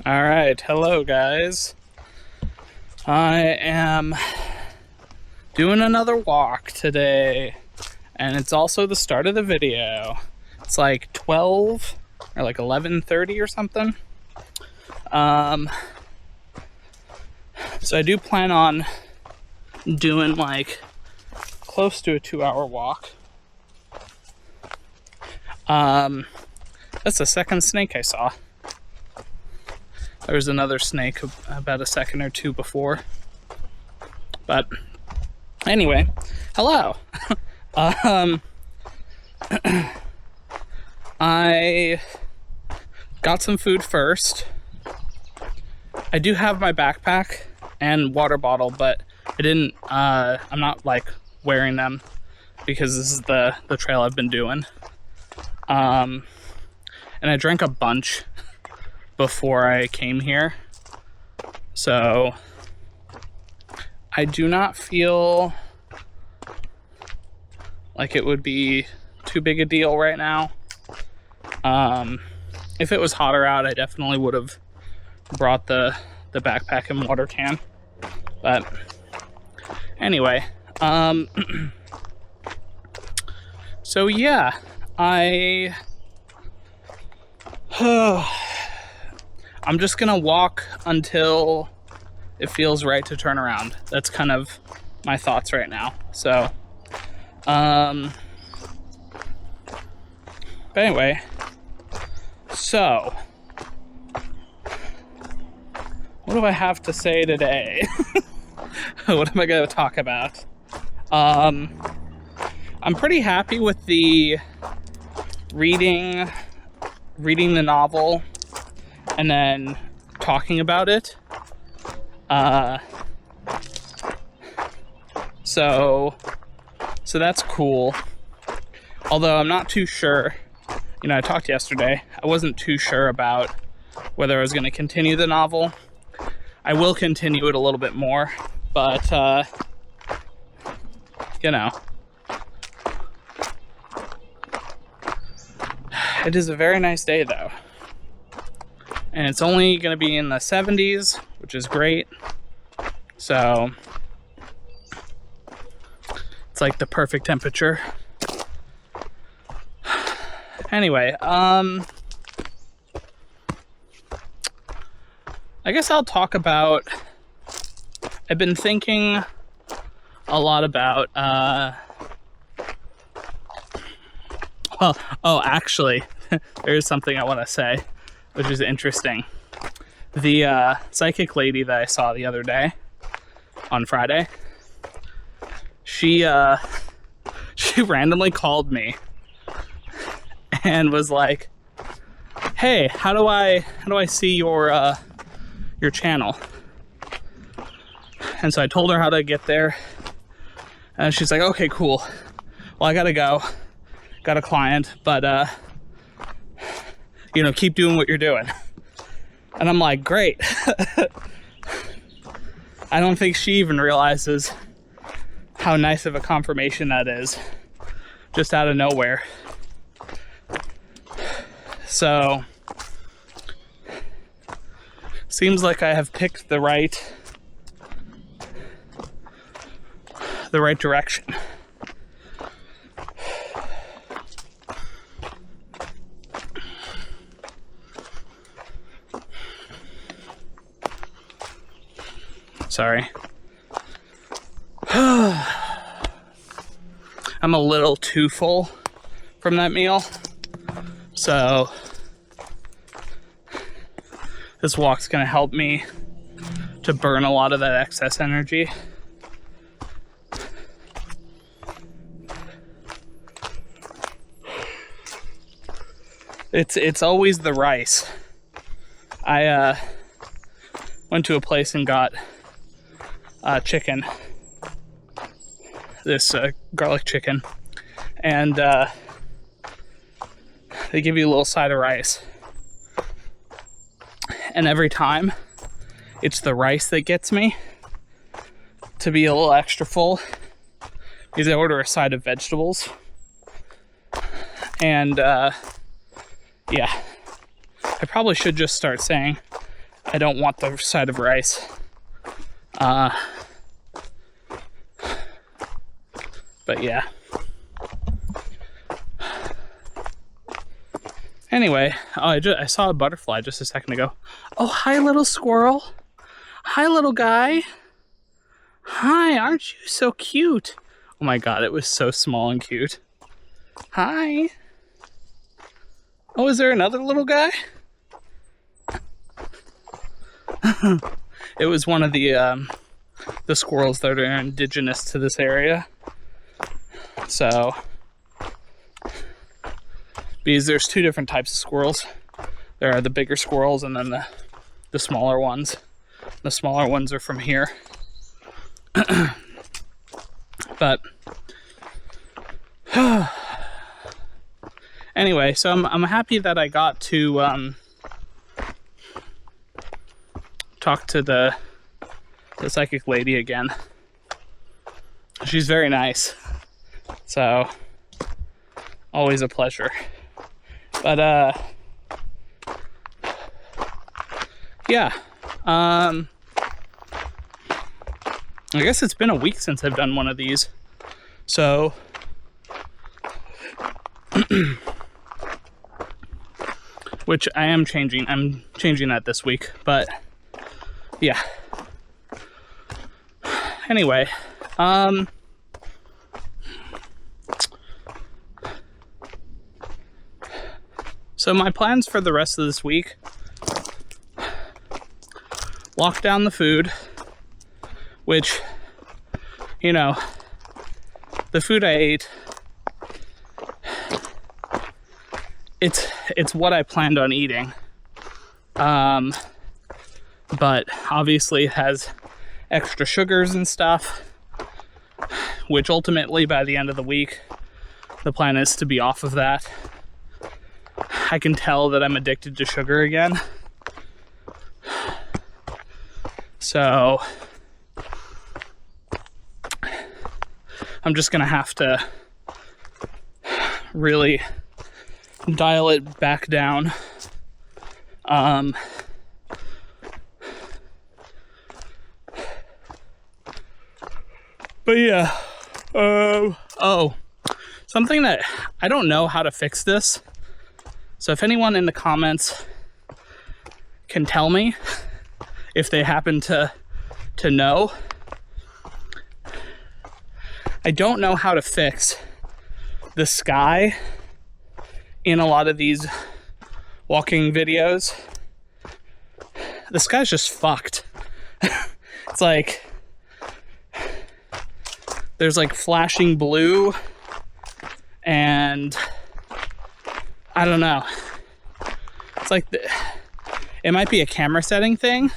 All right, hello guys. I am doing another walk today, and it's also the start of the video. It's like 12 or like 11:30 or something. So I do plan on doing like close to a 2-hour walk. That's the second snake I saw. There was another snake about a second or two before. But anyway, hello. I got some food first. I do have my backpack and water bottle, but I'm not like wearing them because this is the trail I've been doing. And I drank a bunch before I came here, so I do not feel like it would be too big a deal right now. If it was hotter out, I definitely would have brought the backpack and water can, but anyway, so yeah, I'm just gonna walk until it feels right to turn around. That's kind of my thoughts right now. So, but anyway, so what do I have to say today? What am I gonna talk about? I'm pretty happy with the reading the novel and then talking about it. So that's cool. Although I'm not too sure. I talked yesterday. I wasn't too sure about whether I was going to continue the novel. I will continue it a little bit more, but it is a very nice day though. And it's only going to be in the 70s, which is great. So it's like the perfect temperature. Anyway, I guess I'll talk about, I've been thinking a lot about, actually, there's something I want to say, which is interesting. The psychic lady that I saw the other day on Friday, she randomly called me and was like, "Hey, how do I see your channel?" And so I told her how to get there, and she's like, "Okay, cool. Well, I gotta go. Got a client, but keep doing what you're doing." And I'm like, great. I don't think she even realizes how nice of a confirmation that is, just out of nowhere. So, seems like I have picked the right direction. Sorry. I'm a little too full from that meal, so this walk's gonna help me to burn a lot of that excess energy. It's always the rice. I went to a place and got chicken, this garlic chicken, and they give you a little side of rice, and every time it's the rice that gets me to be a little extra full, because I order a side of vegetables, and yeah, I probably should just start saying I don't want the side of rice. But yeah. Anyway, I saw a butterfly just a second ago. Oh, hi, little squirrel. Hi, little guy. Hi, aren't you so cute? Oh my god, it was so small and cute. Hi. Oh, is there another little guy? It was one of the squirrels that are indigenous to this area. So, because there's two different types of squirrels. There are the bigger squirrels and then the smaller ones. The smaller ones are from here. But anyway, so I'm happy that I got to talk to the psychic lady again. She's very nice. So, always a pleasure. But, yeah. I guess it's been a week since I've done one of these. So, which I am changing. I'm changing that this week. But, yeah. Anyway, so my plans for the rest of this week: lock down the food, which, you know, the food I ate, it's what I planned on eating. But obviously it has extra sugars and stuff, which ultimately by the end of the week, the plan is to be off of that. I can tell that I'm addicted to sugar again. So I'm just gonna have to really dial it back down. But yeah, something that I don't know how to fix this. So if anyone in the comments can tell me if they happen to know, I don't know how to fix the sky in a lot of these walking videos. The sky's just fucked. It's like there's like flashing blue, and I don't know. It's like it might be a camera setting thing,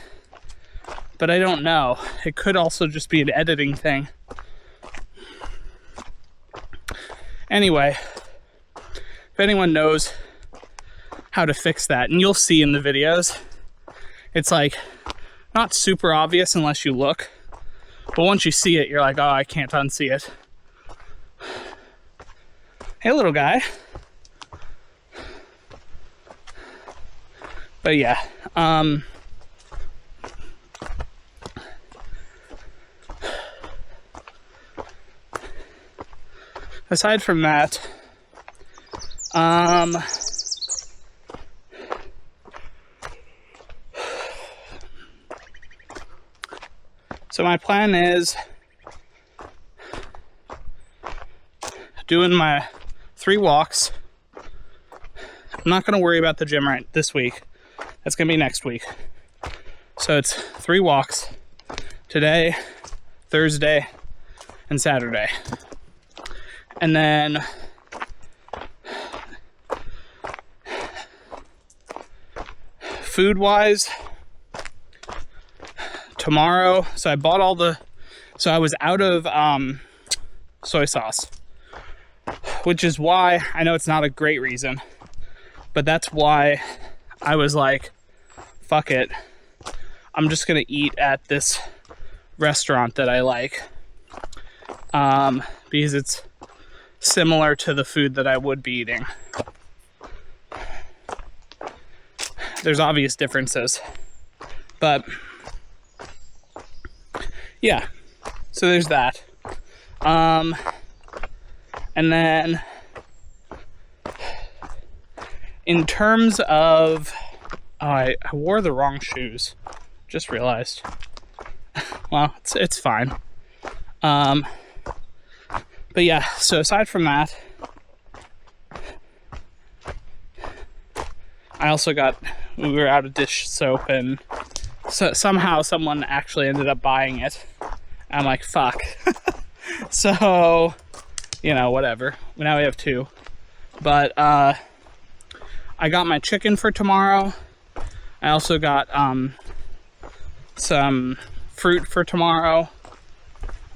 but I don't know. It could also just be an editing thing. Anyway, if anyone knows how to fix that, and you'll see in the videos, it's like not super obvious unless you look. But once you see it, you're like, oh, I can't unsee it. Hey, little guy. But yeah, aside from that, so my plan is doing my 3 walks. I'm not going to worry about the gym this week. That's going to be next week. So it's 3 walks today, Thursday, and Saturday. And then food-wise, tomorrow, so I bought so I was out of soy sauce, which is why, I know it's not a great reason, but that's why I was like, fuck it, I'm just gonna eat at this restaurant that I like, because it's similar to the food that I would be eating. There's obvious differences, But yeah, so there's that. And then in terms of, I wore the wrong shoes. Just realized. Well, it's fine. But yeah, so aside from that, I also we were out of dish soap, and so somehow someone actually ended up buying it. I'm like, fuck. So, whatever. Now we have 2. But I got my chicken for tomorrow. I also got some fruit for tomorrow.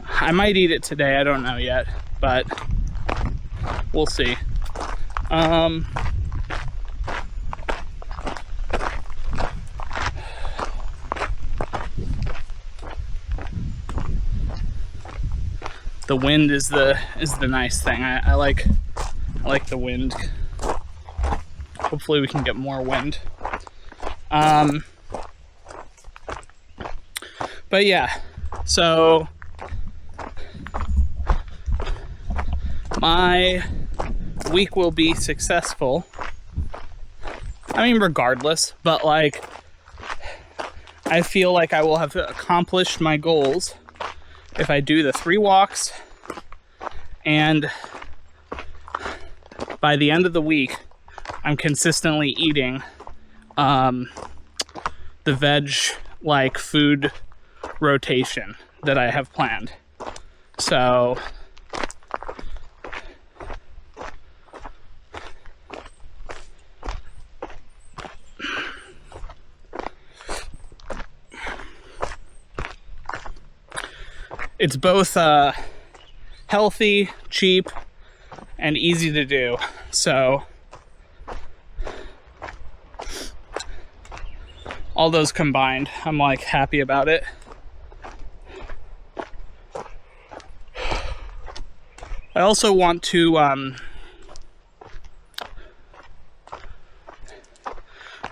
I might eat it today, I don't know yet, but we'll see. The wind is the nice thing. I like the wind. Hopefully we can get more wind. But yeah, so my week will be successful. I mean, regardless, but like, I feel like I will have accomplished my goals if I do the 3 walks, and by the end of the week, I'm consistently eating the veg like food rotation that I have planned. So it's both healthy, cheap, and easy to do. So all those combined, I'm like happy about it. I also want to I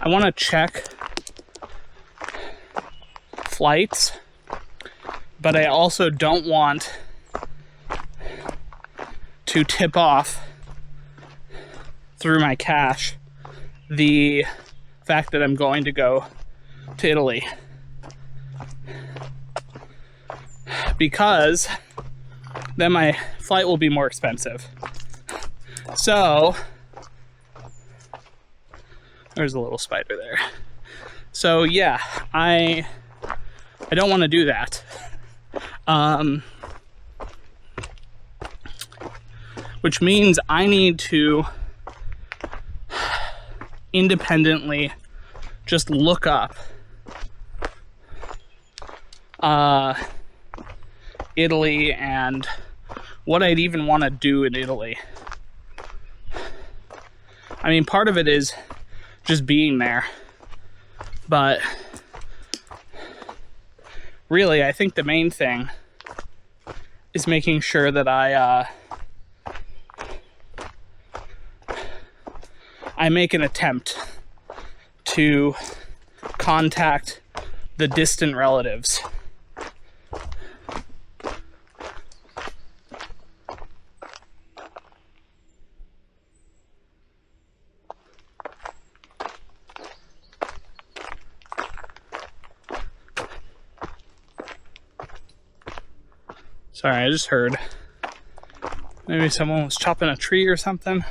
want to check flights, but I also don't want to tip off through my cash the fact that I'm going to go to Italy, because then my flight will be more expensive. So there's a little spider there. So yeah, I don't want to do that. Which means I need to independently just look up Italy and what I'd even want to do in Italy. I mean, part of it is just being there, but really, I think the main thing is making sure that I make an attempt to contact the distant relatives. Sorry, I just heard maybe someone was chopping a tree or something.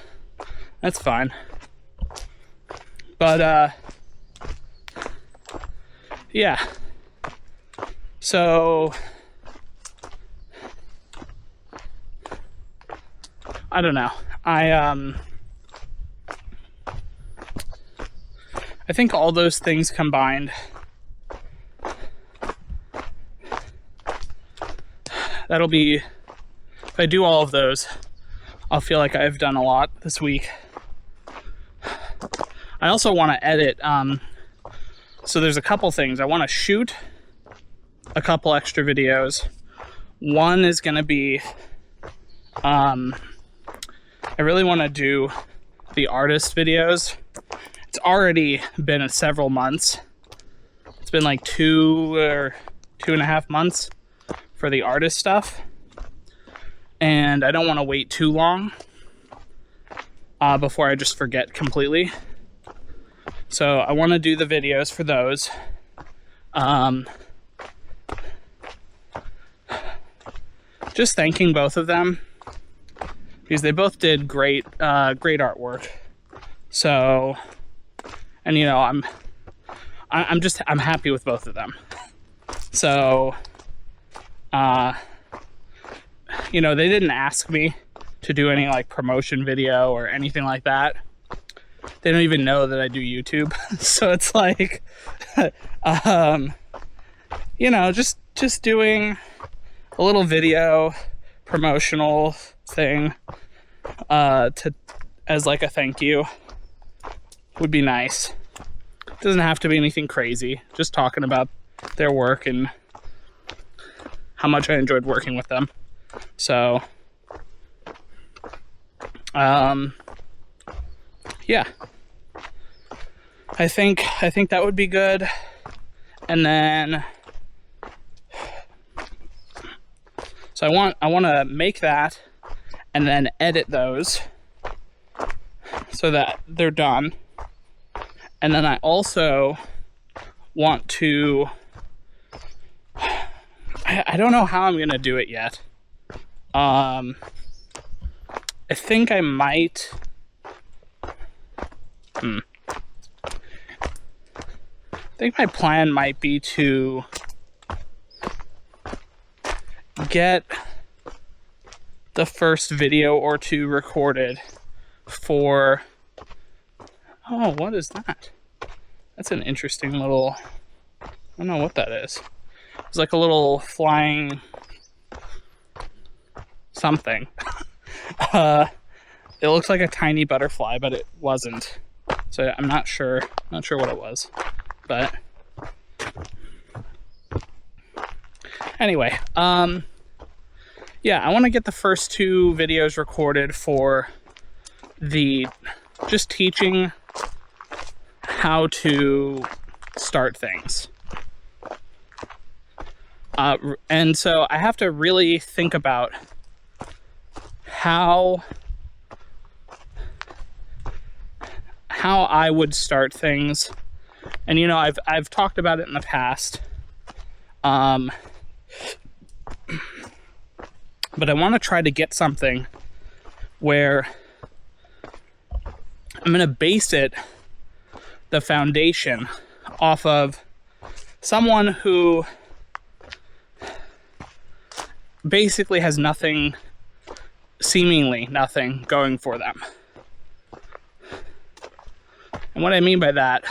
That's fine. But, yeah. So, I don't know. I think all those things combined, that'll be, if I do all of those, I'll feel like I've done a lot this week. I also want to edit, so there's a couple things. I want to shoot a couple extra videos. One is going to be, I really want to do the artist videos. It's already been several months. It's been like 2 or 2.5 months for the artist stuff, and I don't want to wait too long before I just forget completely. So I want to do the videos for those. Just thanking both of them because they both did great artwork. So, and you know, I'm happy with both of them. So, you know, they didn't ask me to do any like promotion video or anything like that. They don't even know that I do YouTube. So it's like, you know, just doing a little video promotional thing, as like a thank you would be nice. It doesn't have to be anything crazy. Just talking about their work and how much I enjoyed working with them. So, yeah, I think that would be good. And then, so I want to make that and then edit those so that they're done. And then I also want to, I don't know how I'm going to do it yet. I think I might, I think my plan might be to get the first video or two recorded for, oh, what is that? That's an interesting little, I don't know what that is. It's like a little flying something. It looks like a tiny butterfly, but it wasn't. So I'm not sure what it was. But anyway, yeah, I want to get the first 2 videos recorded for the just teaching how to start things. And so I have to really think about how I would start things. And you know, I've talked about it in the past. But I want to try to get something where I'm going to base it, the foundation, off of someone who basically has nothing, seemingly nothing going for them. And what I mean by that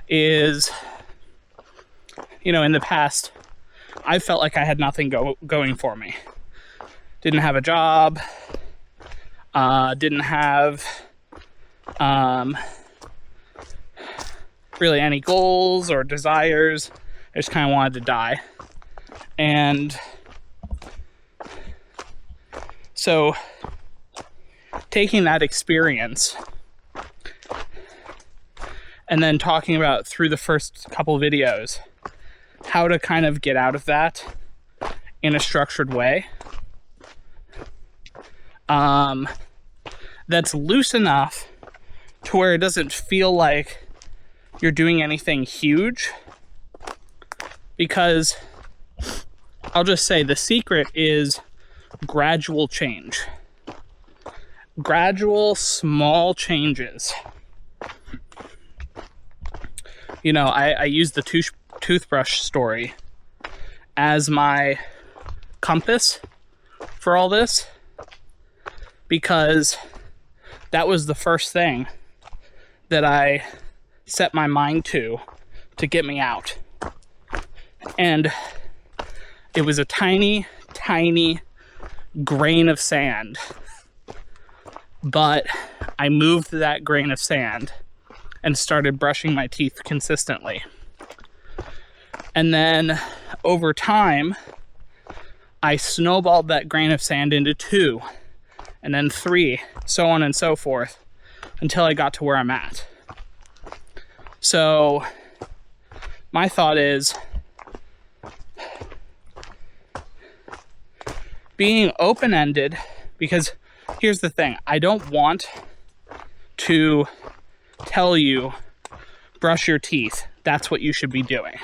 is, you know, in the past, I felt like I had nothing going for me. Didn't have a job, didn't have really any goals or desires. I just kind of wanted to die. And so taking that experience and then talking about through the first couple videos how to kind of get out of that in a structured way, that's loose enough to where it doesn't feel like you're doing anything huge. Because I'll just say the secret is gradual change. Gradual, small changes. You know, I use the toothbrush story as my compass for all this, because that was the first thing that I set my mind to get me out. And it was a tiny, tiny grain of sand. But I moved that grain of sand and started brushing my teeth consistently. And then over time, I snowballed that grain of sand into 2, and then 3, so on and so forth, until I got to where I'm at. So my thought is being open-ended, because here's the thing. I don't want to tell you, brush your teeth. That's what you should be doing.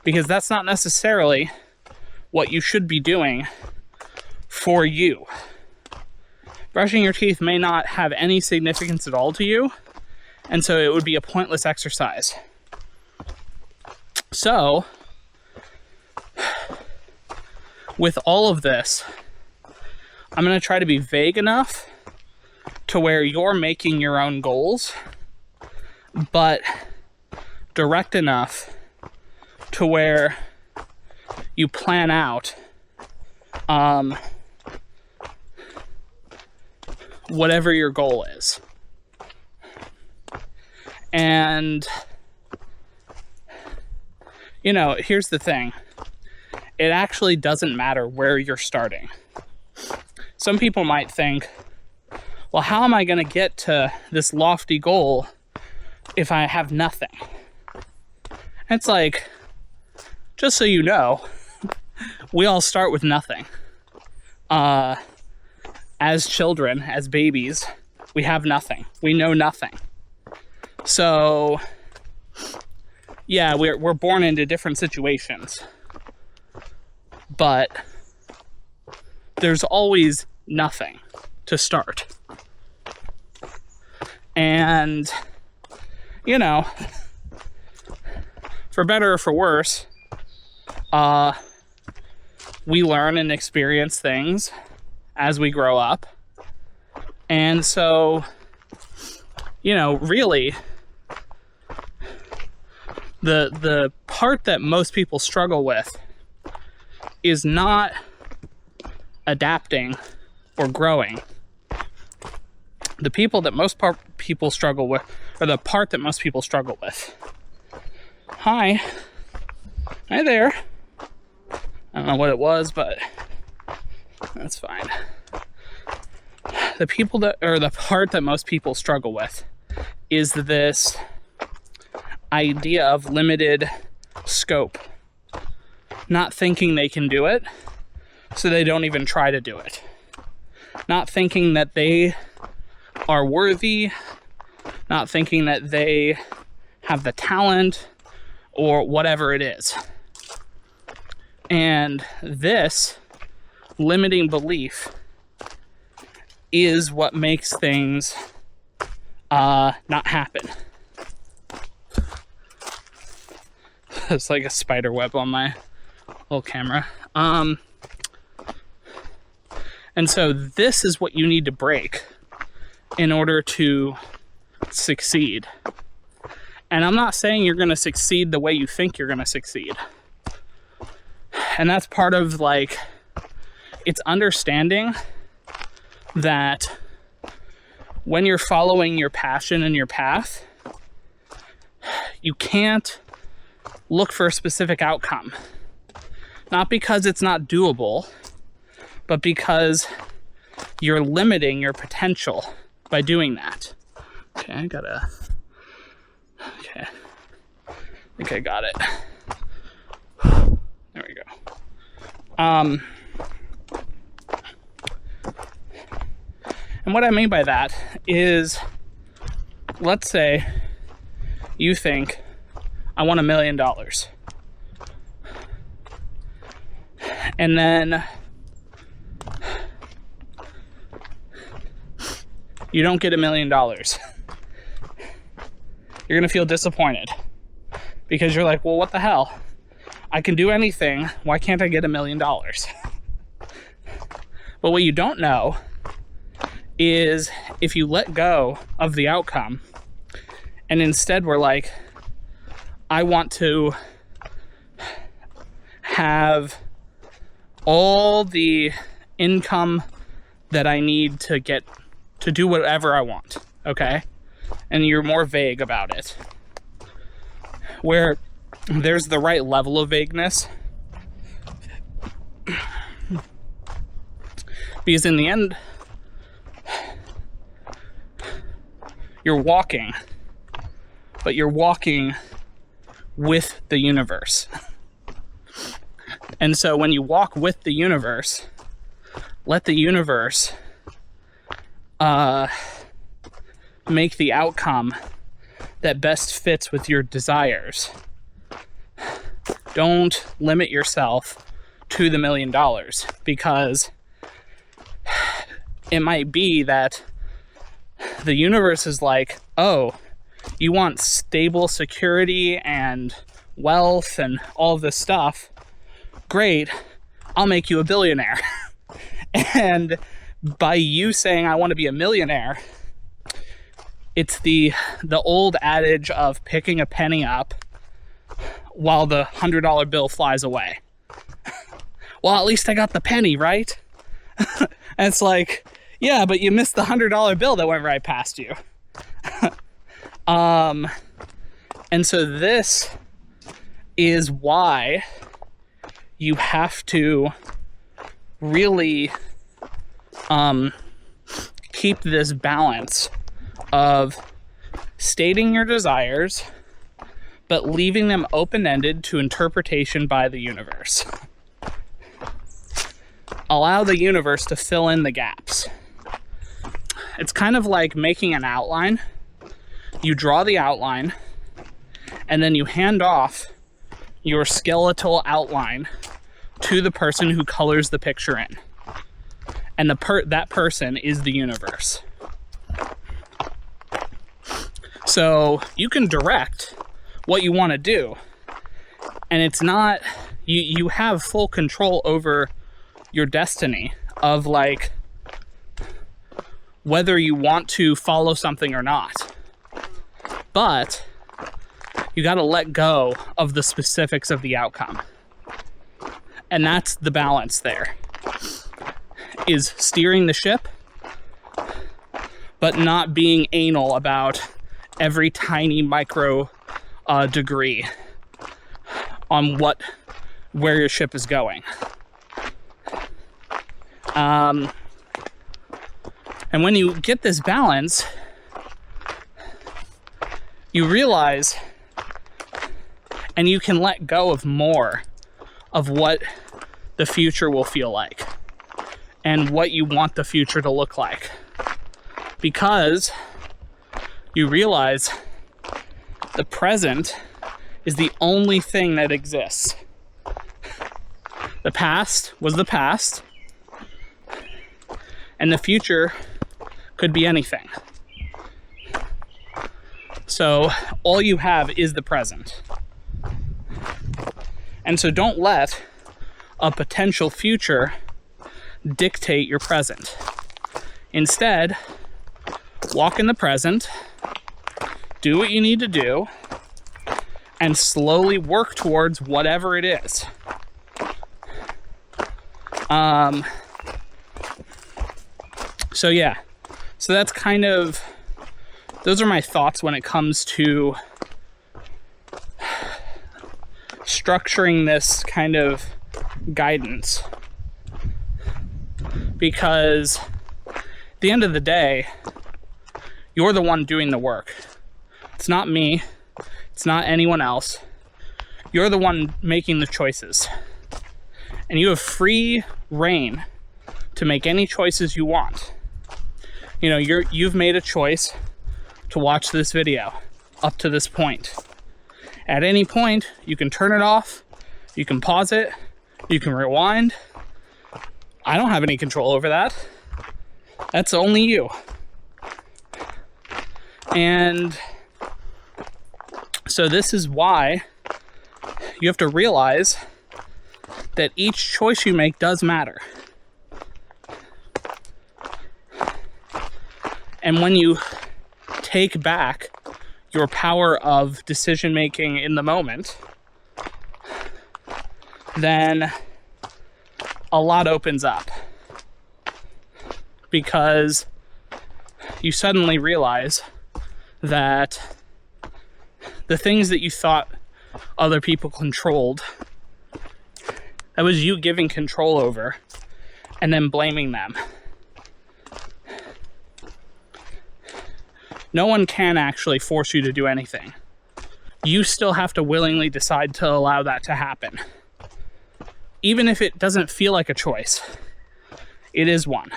Because that's not necessarily what you should be doing for you. Brushing your teeth may not have any significance at all to you, and so it would be a pointless exercise. So, with all of this, I'm going to try to be vague enough to where you're making your own goals, but direct enough to where you plan out whatever your goal is. And, you know, here's the thing. It actually doesn't matter where you're starting. Some people might think, well, how am I going to get to this lofty goal if I have nothing? It's like, just so you know, we all start with nothing. As children, as babies, we have nothing. We know nothing. So, yeah, we're born into different situations. But there's always nothing to start. And, you know, for better or for worse, we learn and experience things as we grow up. And so, you know, really, the part that most people struggle with is not adapting or growing. The people that most people struggle with, or the part that most people struggle with. Hi there. I don't know what it was, but that's fine. The people that, or the part that most people struggle with is this idea of limited scope. Not thinking they can do it, so they don't even try to do it. Not thinking that they are worthy, not thinking that they have the talent, or whatever it is. And this limiting belief is what makes things not happen. It's like a spider web on my little camera. And so this is what you need to break in order to succeed. And I'm not saying you're going to succeed the way you think you're going to succeed. And that's part of, like, it's understanding that when you're following your passion and your path, you can't look for a specific outcome. Not because it's not doable, but because you're limiting your potential by doing that. Okay, okay, I think I got it. There we go. And what I mean by that is, let's say you think, I want $1 million. And then you don't get $1 million. You're gonna feel disappointed because you're like, well, what the hell? I can do anything. Why can't I get $1 million? But what you don't know is if you let go of the outcome and instead we're like, I want to have all the income that I need to get to do whatever I want, okay? And you're more vague about it. Where there's the right level of vagueness. Because in the end, you're walking, but you're walking with the universe. And so when you walk with the universe, let the universe make the outcome that best fits with your desires. Don't limit yourself to the $1 million, because it might be that the universe is like, oh, you want stable security and wealth and all of this stuff. Great, I'll make you a billionaire. And by you saying I want to be a millionaire, it's the old adage of picking a penny up while the $100 bill flies away. Well, at least I got the penny, right? And it's like, yeah, but you missed the $100 bill that went right past you. And so this is why you have to really keep this balance of stating your desires, but leaving them open-ended to interpretation by the universe. Allow the universe to fill in the gaps. It's kind of like making an outline. You draw the outline, and then you hand off your skeletal outline to the person who colors the picture in. And that person is the universe. So you can direct what you want to do, and it's not, you have full control over your destiny of like whether you want to follow something or not. But you got to let go of the specifics of the outcome. And that's the balance there. Is steering the ship, but not being anal about every tiny micro degree on where your ship is going. And when you get this balance, you realize, and you can let go of more of what the future will feel like and what you want the future to look like. Because you realize the present is the only thing that exists. The past was the past, and the future could be anything. So all you have is the present. And so don't let a potential future dictate your present. Instead, walk in the present, do what you need to do, and slowly work towards whatever it is. So yeah, so that's kind of, those are my thoughts when it comes to structuring this kind of guidance. Because at the end of the day, you're the one doing the work. It's not me. It's not anyone else. You're the one making the choices. And you have free reign to make any choices you want. You know, you've made a choice to watch this video up to this point. At any point, you can turn it off, you can pause it, you can rewind. I don't have any control over that. That's only you. And so this is why you have to realize that each choice you make does matter. And when you take back your power of decision making in the moment, then a lot opens up. Because you suddenly realize that the things that you thought other people controlled, that was you giving control over and then blaming them. No one can actually force you to do anything. you still have to willingly decide to allow that to happen. Even if it doesn't feel like a choice, it is one.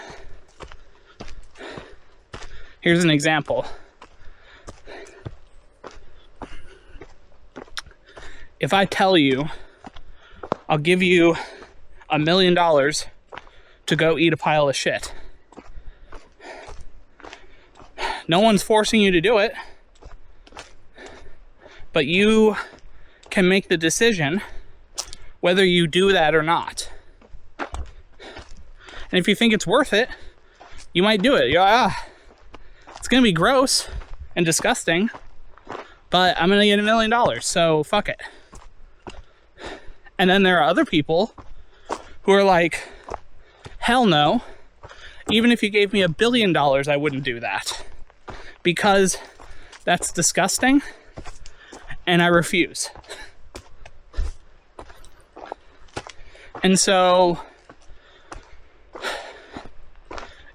Here's an example. If I tell you, I'll give you $1 million to go eat a pile of shit, no one's forcing you to do it, but you can make the decision whether you do that or not. And if you think it's worth it, you might do it. You're like, it's gonna be gross and disgusting, but I'm gonna get $1 million, so fuck it. And then there are other people who are like, hell no, even if you gave me $1 billion, I wouldn't do that, because that's disgusting and I refuse. And so,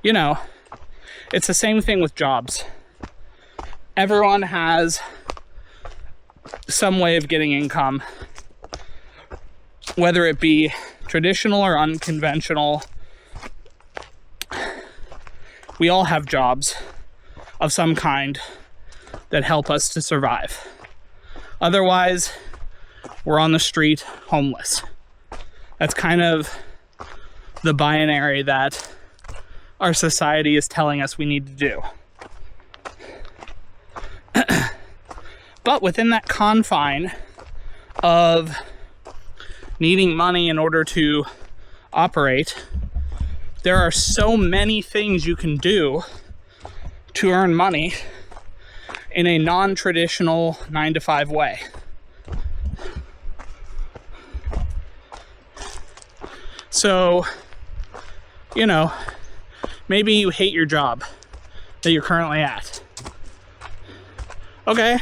you know, it's the same thing with jobs. Everyone has some way of getting income, whether it be traditional or unconventional. We all have jobs of some kind that help us to survive. Otherwise, we're on the street homeless. That's kind of the binary that our society is telling us we need to do. But within that confine of needing money in order to operate, there are so many things you can do to earn money in a non-traditional 9-to-5 way. So, you know, maybe you hate your job that you're currently at. Okay,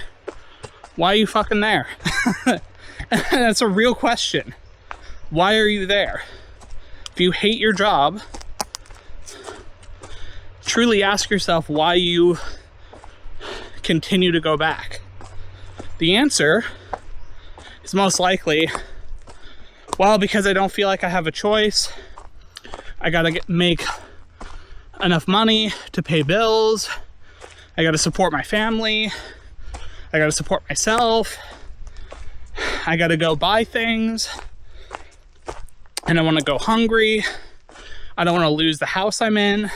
why are you fucking there? That's a real question. Why are you there? If you hate your job, truly ask yourself why you continue to go back. The answer is most likely, well, because I don't feel like I have a choice. I gotta make enough money to pay bills. I gotta support my family. I gotta support myself. I gotta go buy things. And I wanna go hungry. I don't wanna lose the house I'm in.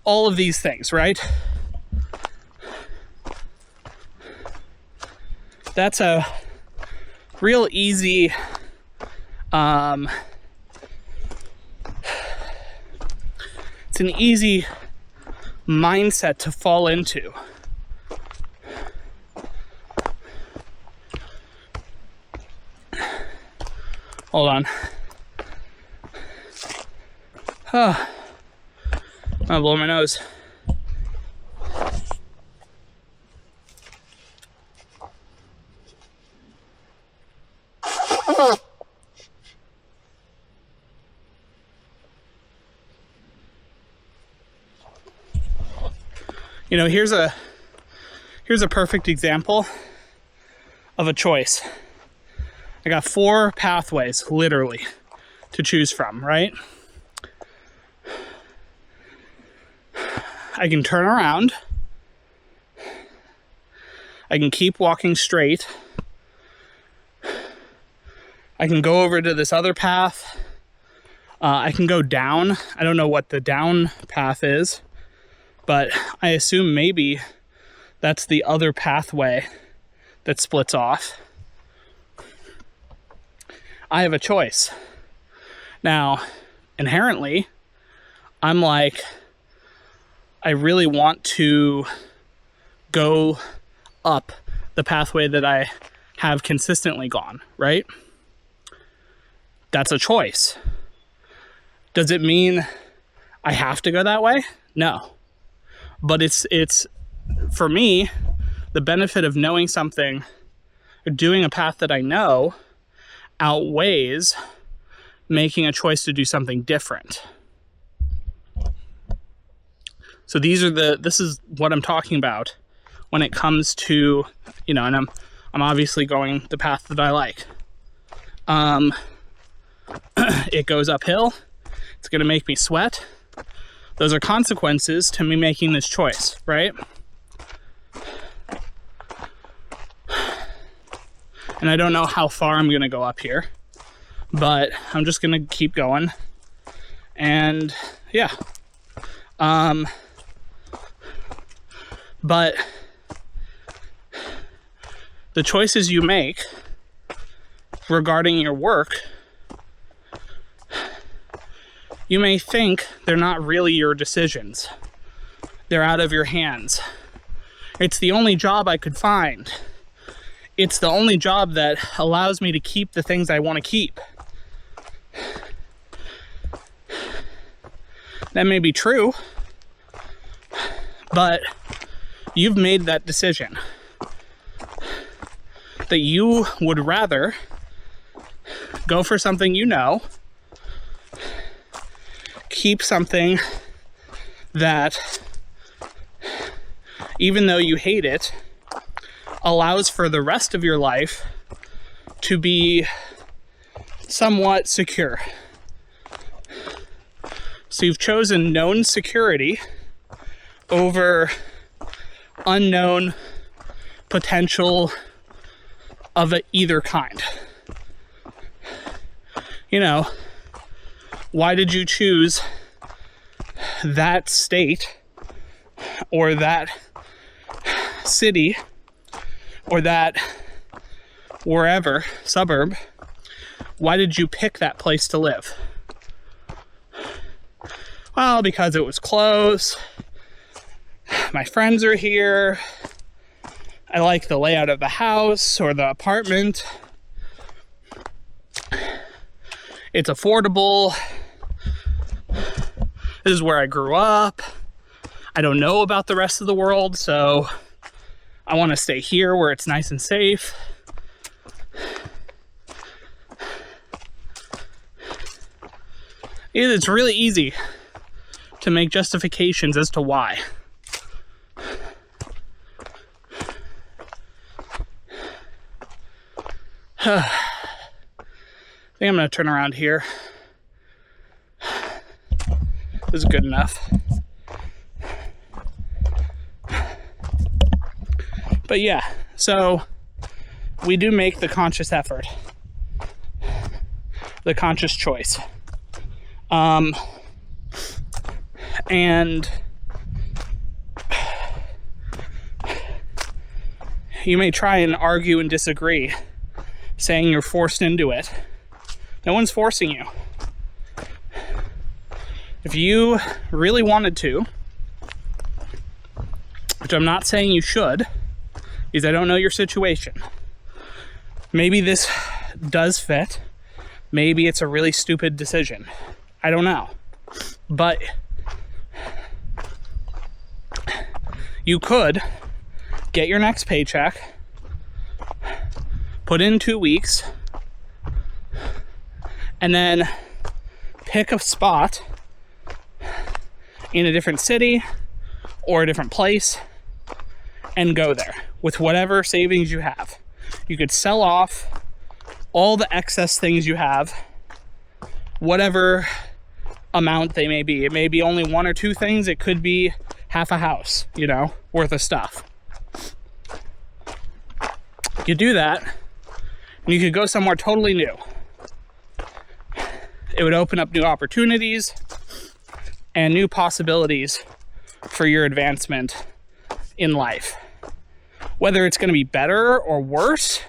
All of these things, right? That's a real easy it's an easy mindset to fall into. Hold on. I'm gonna blow my nose. You know, here's a perfect example of a choice. I got 4 pathways, literally, to choose from, right? I can turn around. I can keep walking straight. I can go over to this other path. I can go down. I don't know what the down path is, but I assume maybe that's the other pathway that splits off. I have a choice. Now, inherently, I'm like, I really want to go up the pathway that I have consistently gone, right? That's a choice. Does it mean I have to go that way? No. But it's for me, the benefit of knowing something or doing a path that I know outweighs making a choice to do something different. So this is what I'm talking about when it comes to, you know, and I'm obviously going the path that I like. It goes uphill. It's going to make me sweat. Those are consequences to me making this choice, right? And I don't know how far I'm going to go up here, but I'm just going to keep going. And yeah. But the choices you make regarding your work, you may think they're not really your decisions. They're out of your hands. It's the only job I could find. It's the only job that allows me to keep the things I want to keep. That may be true, but you've made that decision. That you would rather go for something you know, keep something that, even though you hate it, allows for the rest of your life to be somewhat secure. So you've chosen known security over unknown potential of either kind. You know, why did you choose that state or that city or that wherever suburb? Why did you pick that place to live? Well, because it was close. My friends are here. I like the layout of the house or the apartment. It's affordable. This is where I grew up. I don't know about the rest of the world, so I want to stay here where it's nice and safe. It's really easy to make justifications as to why. I think I'm going to turn around here. This is good enough. But yeah, so we do make the conscious effort, the conscious choice. And you may try and argue and disagree, saying you're forced into it. No one's forcing you. If you really wanted to, which I'm not saying you should, because I don't know your situation. Maybe this does fit. Maybe it's a really stupid decision. I don't know. But you could get your next paycheck, put in 2 weeks, and then pick a spot in a different city or a different place and go there with whatever savings you have. You could sell off all the excess things you have, whatever amount they may be. It may be only 1 or 2 things. It could be half a house, worth of stuff. You do that, and you could go somewhere totally new. It would open up new opportunities and new possibilities for your advancement in life. Whether it's going to be better or worse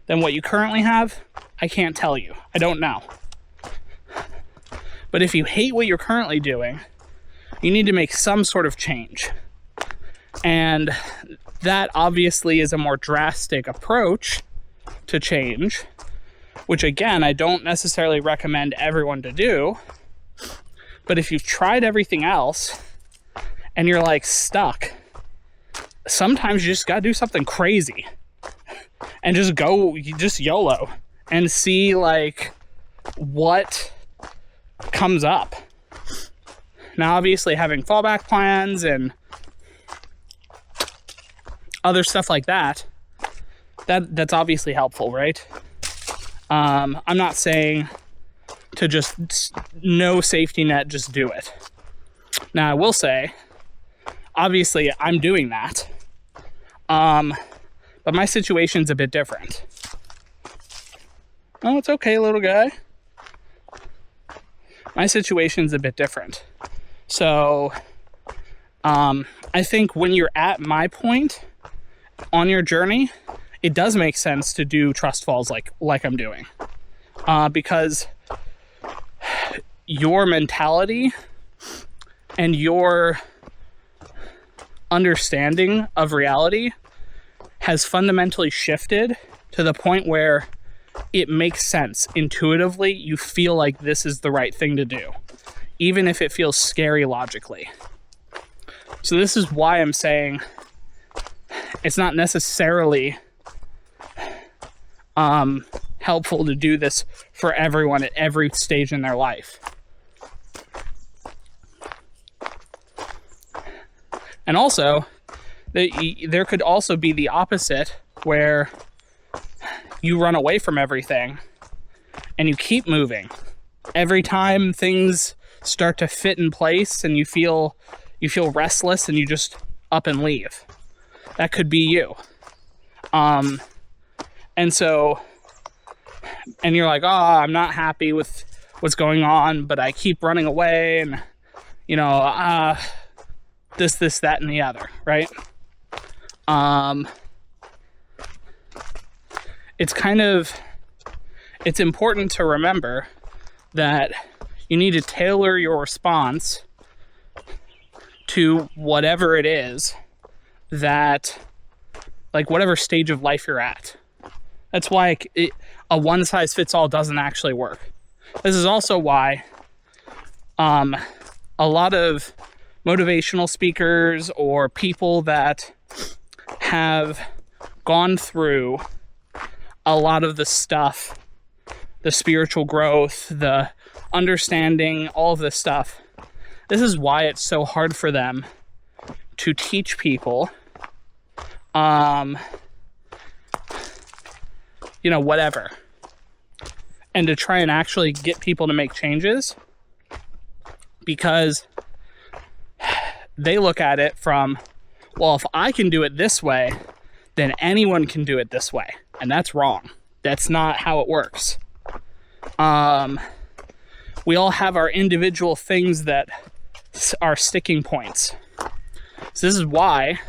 than what you currently have, I can't tell you. I don't know. But if you hate what you're currently doing, you need to make some sort of change. And that obviously is a more drastic approach to change, which again, I don't necessarily recommend everyone to do. But if you've tried everything else and you're like stuck, sometimes you just gotta do something crazy and just go, just YOLO and see what comes up. Now, obviously having fallback plans and other stuff like that that's obviously helpful, right? I'm not saying to just no safety net, just do it. Now, I will say, obviously, I'm doing that. But my situation's a bit different. Oh, it's okay, little guy. My situation's a bit different. So, I think when you're at my point on your journey, it does make sense to do trust falls like I'm doing. Because your mentality and your understanding of reality has fundamentally shifted to the point where it makes sense intuitively. You feel like this is the right thing to do, even if it feels scary logically. So this is why I'm saying it's not necessarily helpful to do this for everyone at every stage in their life. And also, there could also be the opposite, where you run away from everything and you keep moving. Every time things start to fit in place and you feel restless and you just up and leave. That could be you. And you're like, oh, I'm not happy with what's going on, but I keep running away and, this, that, and the other, right? It's important to remember that you need to tailor your response to whatever it is that, whatever stage of life you're at. That's why a one-size-fits-all doesn't actually work. This is also why a lot of motivational speakers or people that have gone through a lot of the stuff, the spiritual growth, the understanding, all of this stuff, this is why it's so hard for them to teach people whatever, and to try and actually get people to make changes, because they look at it from, well, if I can do it this way, then anyone can do it this way. And that's wrong. That's not how it works. We all have our individual things that are sticking points. So this is why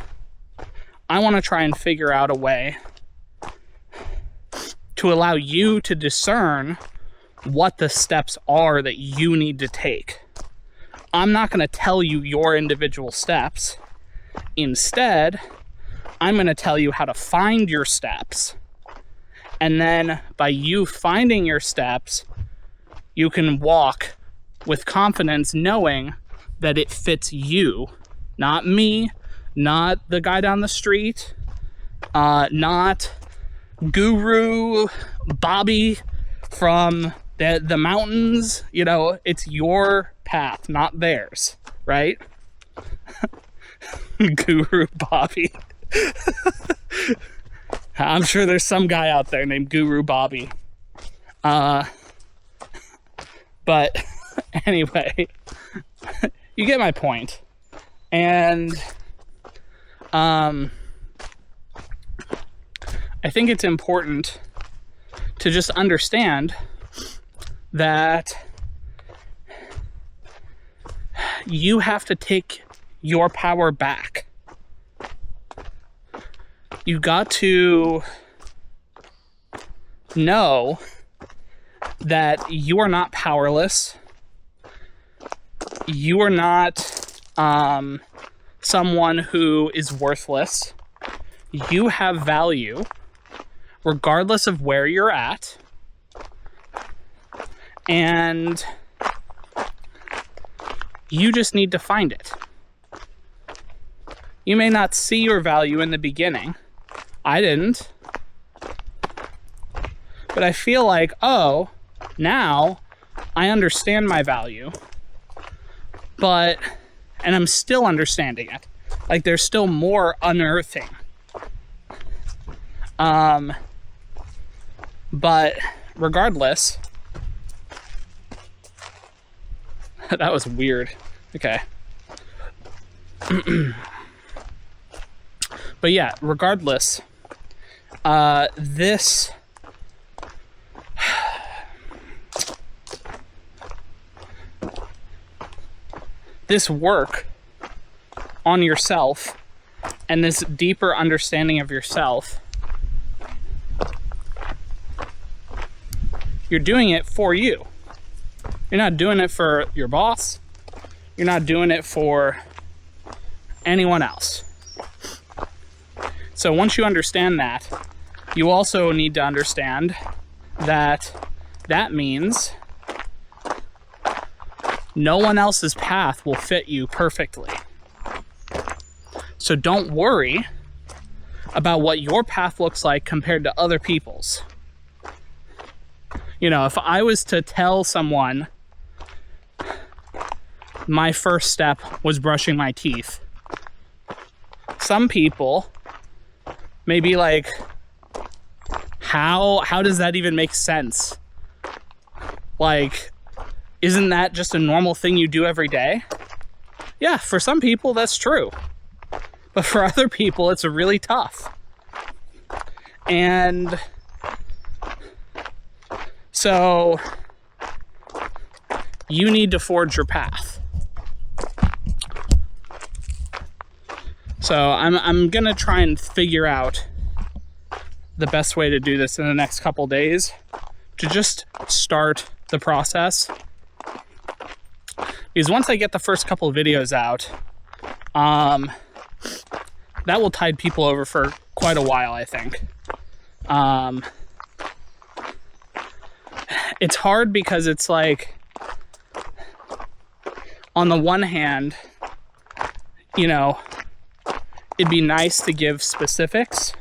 I want to try and figure out a way to allow you to discern what the steps are that you need to take. I'm not going to tell you your individual steps. Instead, I'm going to tell you how to find your steps. And then by you finding your steps, you can walk with confidence knowing that it fits you, not me, not the guy down the street, not Guru Bobby from the mountains. It's your path, not theirs, right? Guru Bobby. I'm sure there's some guy out there named Guru Bobby. But anyway, you get my point. And I think it's important to just understand that you have to take your power back. You got to know that you are not powerless. You are not someone who is worthless. You have value regardless of where you're at. And you just need to find it. You may not see your value in the beginning. I didn't. But I feel like, oh, now I understand my value. And I'm still understanding it. There's still more unearthing. But regardless, that was weird. Okay. But yeah, regardless, this work on yourself and this deeper understanding of yourself, you're doing it for you. You're not doing it for your boss. You're not doing it for anyone else. So once you understand that, you also need to understand that that means no one else's path will fit you perfectly. So don't worry about what your path looks like compared to other people's. You know, if I was to tell someone my first step was brushing my teeth, some people may be like, how does that even make sense? Like, isn't that just a normal thing you do every day? Yeah, for some people that's true. But for other people, it's really tough. And so you need to forge your path. So I'm gonna try and figure out the best way to do this in the next couple days, to just start the process. Because once I get the first couple of videos out, that will tide people over for quite a while, I think. It's hard because it's like, on the one hand, you know, it'd be nice to give specifics.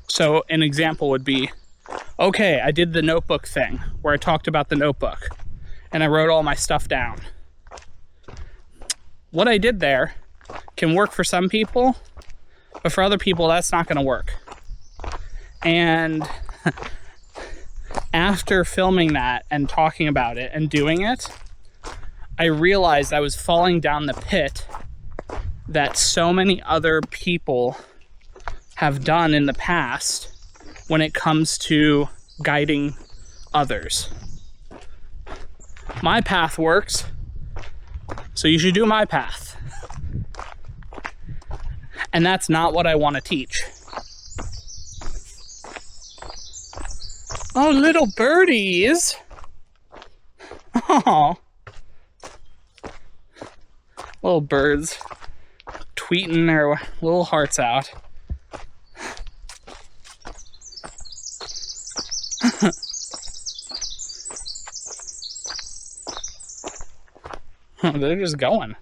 So an example would be, okay, I did the notebook thing where I talked about the notebook and I wrote all my stuff down. What I did there can work for some people, but for other people, that's not going to work. And after filming that and talking about it and doing it, I realized I was falling down the pit that so many other people have done in the past when it comes to guiding others. My path works, so you should do my path. And that's not what I want to teach. Oh, little birdies. Oh. Little birds tweeting their little hearts out. They're just going.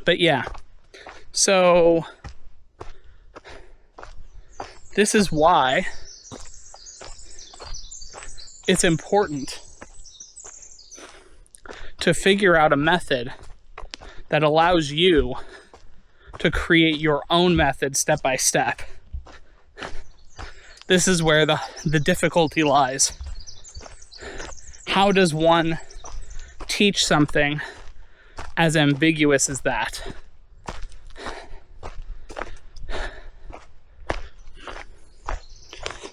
But yeah, so this is why it's important to figure out a method that allows you to create your own method step by step. This is where the difficulty lies. How does one teach something as ambiguous as that?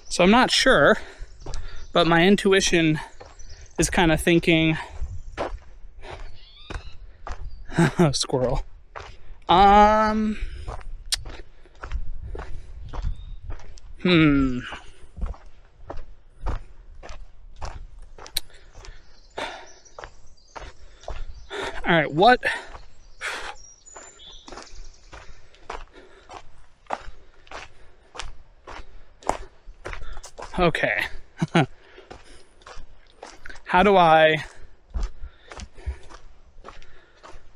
So I'm not sure, but my intuition is kind of thinking, squirrel. All right, what? Okay. How do I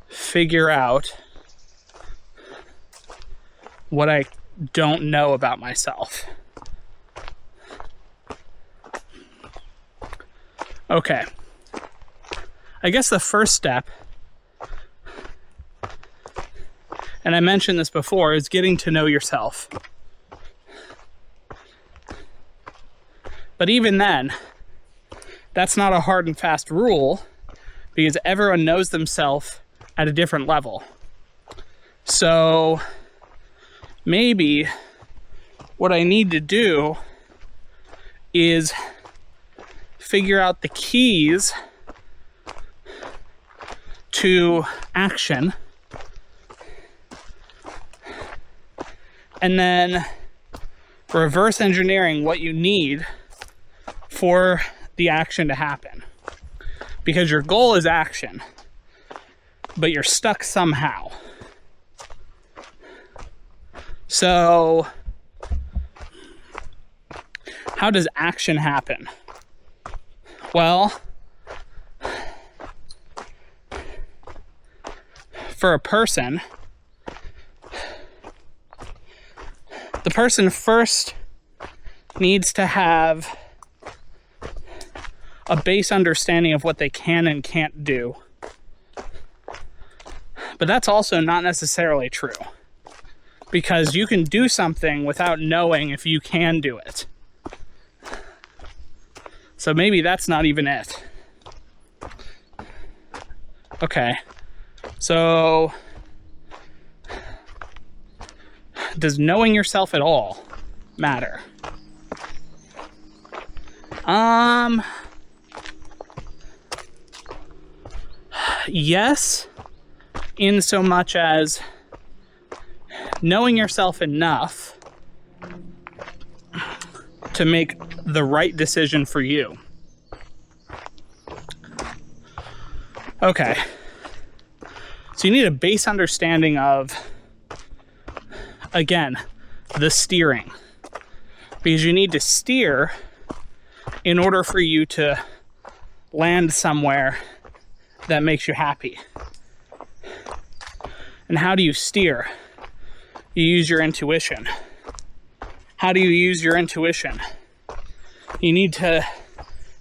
figure out what I don't know about myself? Okay. I guess the first step, and I mentioned this before, is getting to know yourself. But even then, that's not a hard and fast rule, because everyone knows themselves at a different level. So maybe what I need to do is figure out the keys to action, and then reverse engineering what you need for the action to happen. Because your goal is action, but you're stuck somehow. So, how does action happen? Well, for a person, the person first needs to have a base understanding of what they can and can't do. But that's also not necessarily true, because you can do something without knowing if you can do it. So maybe that's not even it. Okay, so does knowing yourself at all matter? Yes, in so much as knowing yourself enough to make the right decision for you. Okay, so you need a base understanding of, again, the steering, because you need to steer in order for you to land somewhere that makes you happy. And how do you steer? You use your intuition. How do you use your intuition? You need to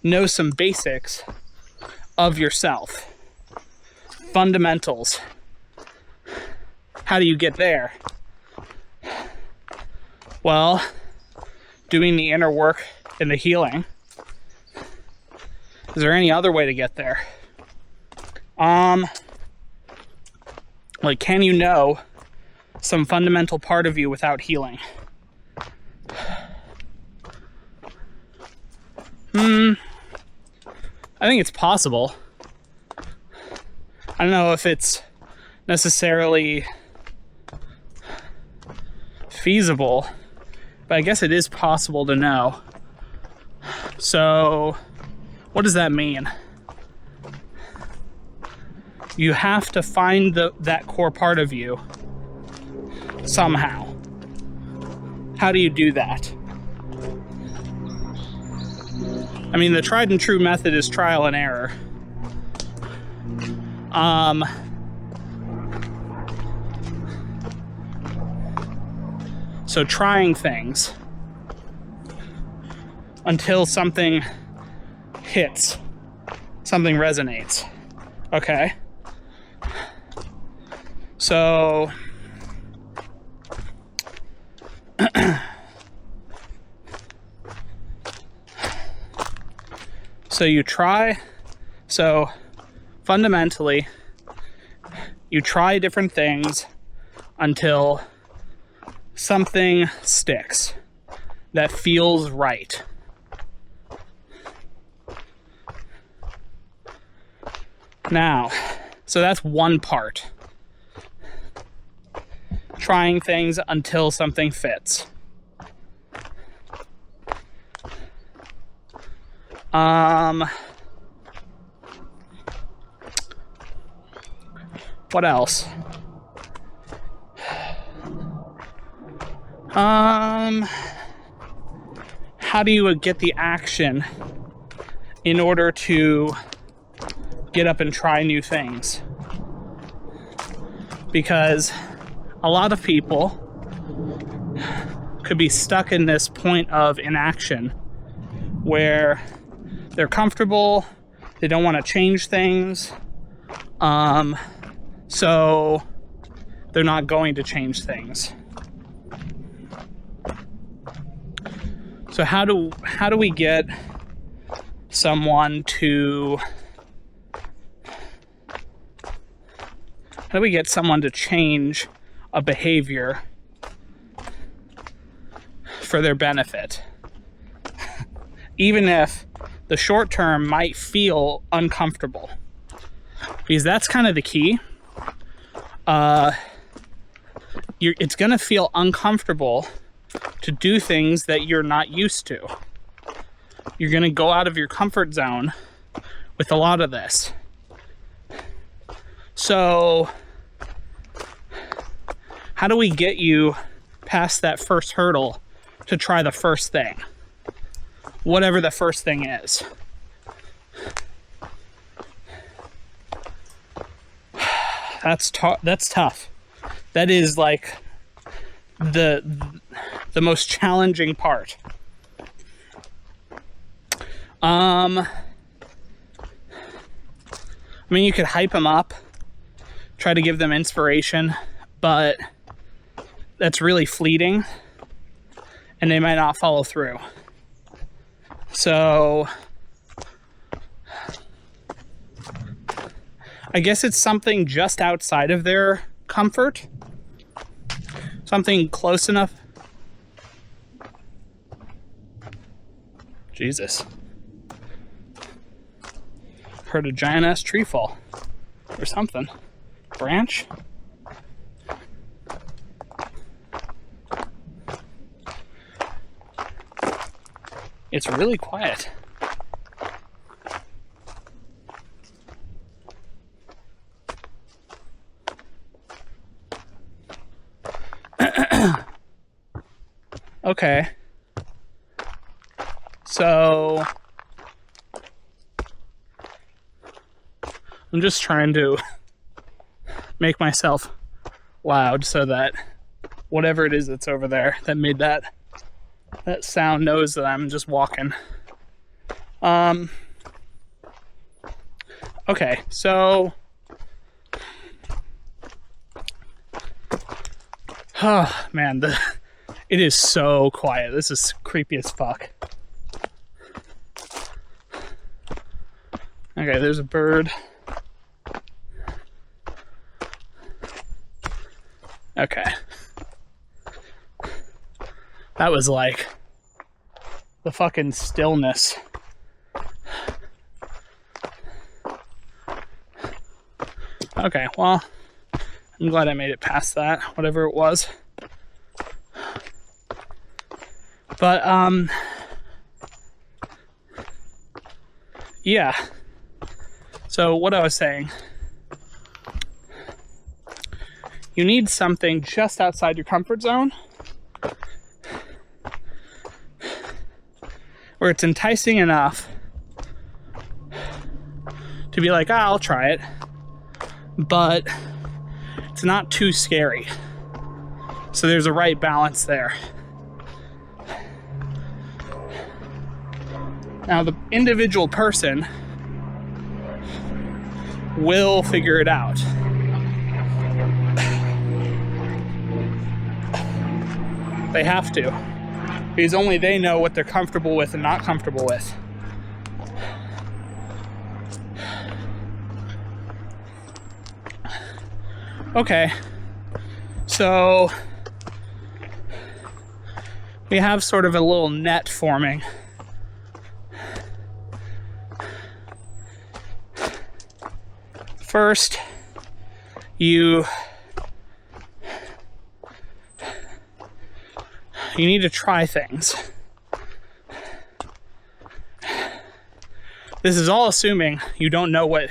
know some basics of yourself. Fundamentals. How do you get there? Well, doing the inner work and the healing. Is there any other way to get there? Like, can you know some fundamental part of you without healing? I think it's possible. I don't know if it's necessarily feasible, but I guess it is possible to know. So, what does that mean? You have to find that core part of you somehow. How do you do that? I mean, the tried and true method is trial and error. So trying things until something hits, something resonates. Okay? So you try, so fundamentally, you try different things until something sticks that feels right. Now, so that's one part. Trying things until something fits. What else? How do you get the action in order to get up and try new things? Because a lot of people could be stuck in this point of inaction where they're comfortable, they don't want to change things, so they're not going to change things. So how do we get someone to change a behavior for their benefit, even if the short term might feel uncomfortable? Because that's kind of the key. It's going to feel uncomfortable to do things that you're not used to. You're going to go out of your comfort zone with a lot of this. So, how do we get you past that first hurdle to try the first thing? Whatever the first thing is. That's tough. That is like the most challenging part. I mean, you could hype them up, try to give them inspiration, but that's really fleeting, and they might not follow through. So I guess it's something just outside of their comfort. Something close enough. Jesus. Heard a giant ass tree fall or something. Branch? It's really quiet. Okay. So I'm just trying to make myself loud so that whatever it is that's over there that made that sound knows that I'm just walking. Okay, so oh man, it is so quiet. This is creepy as fuck. Okay, there's a bird. Okay. That was like the fucking stillness. Okay, well, I'm glad I made it past that, whatever it was. But, yeah. So what I was saying, you need something just outside your comfort zone where it's enticing enough to be like, I'll try it, but it's not too scary. So there's a right balance there. Now, the individual person will figure it out. They have to, because only they know what they're comfortable with and not comfortable with. Okay, so we have sort of a little net forming. First, you need to try things. This is all assuming you don't know what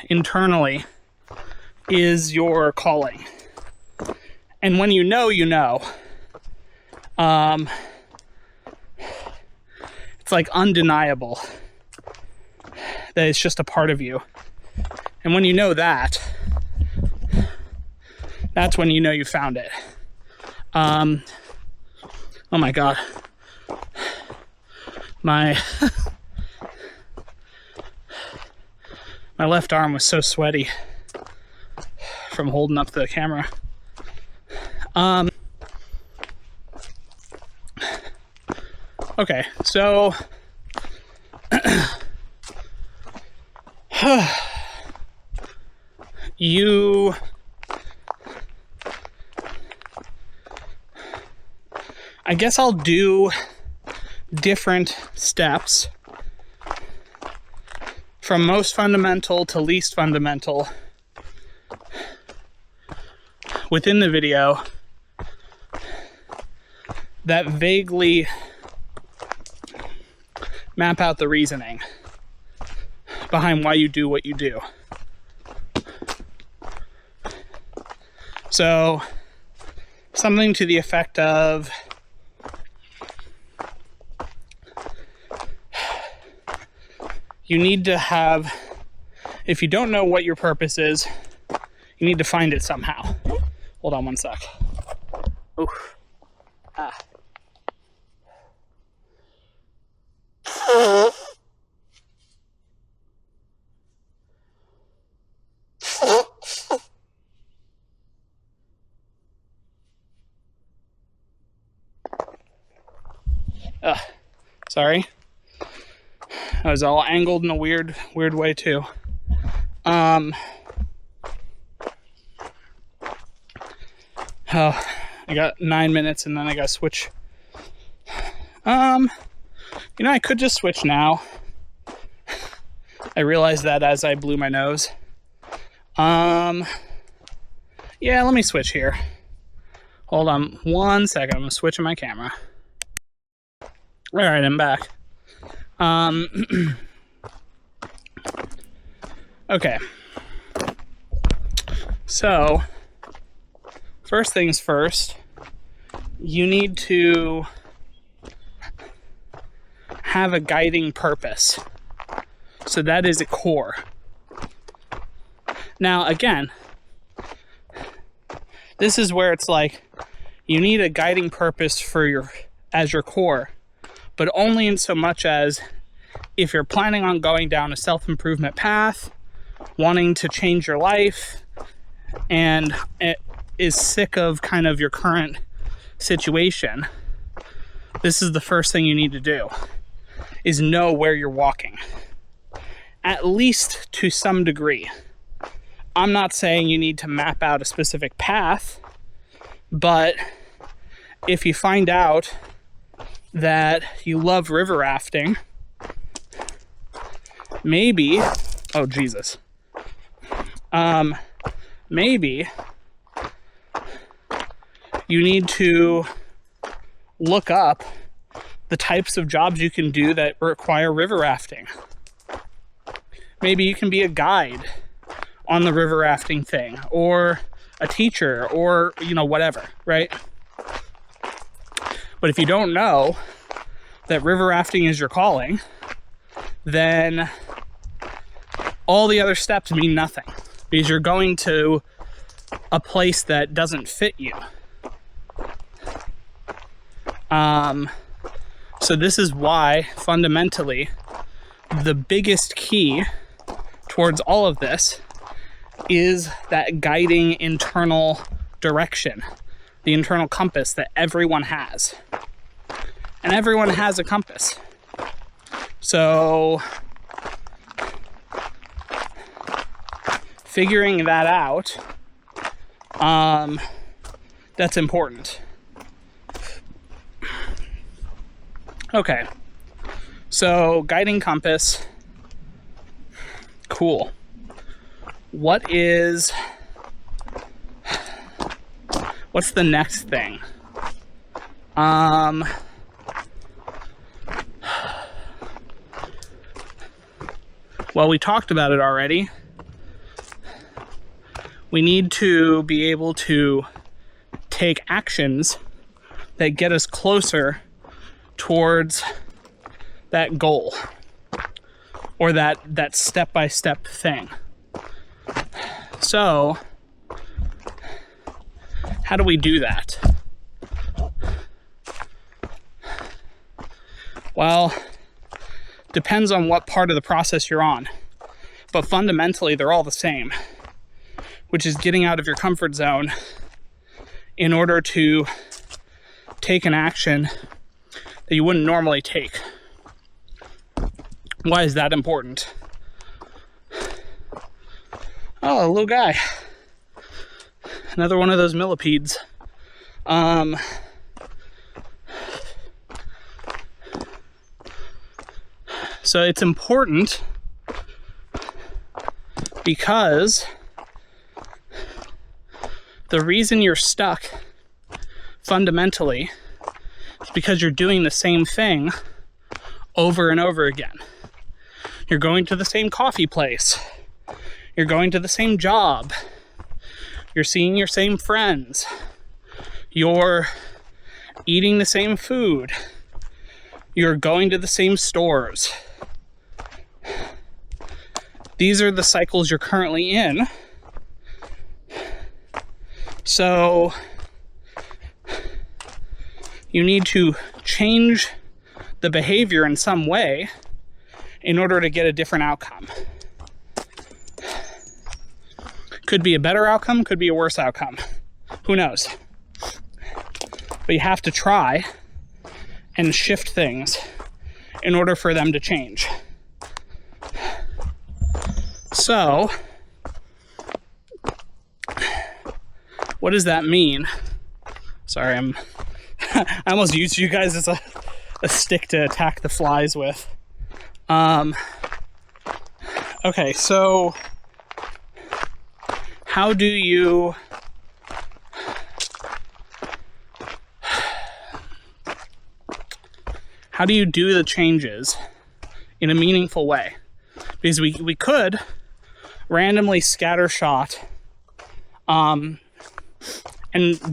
internally is your calling. And when you know, you know. It's like undeniable that it's just a part of you. And when you know that, that's when you know you found it. Oh my God. My left arm was so sweaty from holding up the camera. Okay, so I guess I'll do different steps from most fundamental to least fundamental within the video that vaguely map out the reasoning behind why you do what you do. So, something to the effect of, you need to have, if you don't know what your purpose is, you need to find it somehow. Hold on one sec. Oof. Ah. Sorry. I was all angled in a weird way too. Oh, I got 9 minutes and then I gotta switch. I could just switch now. I realized that as I blew my nose. Yeah, let me switch here. Hold on 1 second. I'm gonna switch my camera. All right, I'm back. Okay. So, first things first, you need to have a guiding purpose. So that is a core. Now, again, this is where it's like, you need a guiding purpose as your core, but only in so much as if you're planning on going down a self-improvement path, wanting to change your life, and it is sick of kind of your current situation, this is the first thing you need to do, is know where you're walking. At least to some degree. I'm not saying you need to map out a specific path, but if you find out that you love river rafting, maybe, oh Jesus, maybe you need to look up the types of jobs you can do that require river rafting. Maybe you can be a guide on the river rafting thing, or a teacher, or, whatever, right? But if you don't know that river rafting is your calling, then all the other steps mean nothing, because you're going to a place that doesn't fit you. So this is why, fundamentally, the biggest key towards all of this is that guiding internal direction, the internal compass that everyone has. And everyone has a compass. So figuring that out, that's important. Okay, so guiding compass, cool. What's the next thing? Well, we talked about it already. We need to be able to take actions that get us closer towards that goal, or that step-by-step thing. So, how do we do that? Well, depends on what part of the process you're on, but fundamentally they're all the same, which is getting out of your comfort zone in order to take an action that you wouldn't normally take. Why is that important? Oh, a little guy. Another one of those millipedes. So it's important because the reason you're stuck fundamentally is because you're doing the same thing over and over again. You're going to the same coffee place. You're going to the same job. You're seeing your same friends. You're eating the same food. You're going to the same stores. These are the cycles you're currently in. So you need to change the behavior in some way in order to get a different outcome. Could be a better outcome, could be a worse outcome. Who knows? But you have to try and shift things in order for them to change. So, what does that mean? Sorry, I almost used you guys as a stick to attack the flies with. Okay, so how do you do the changes in a meaningful way? Because we could randomly scattershot and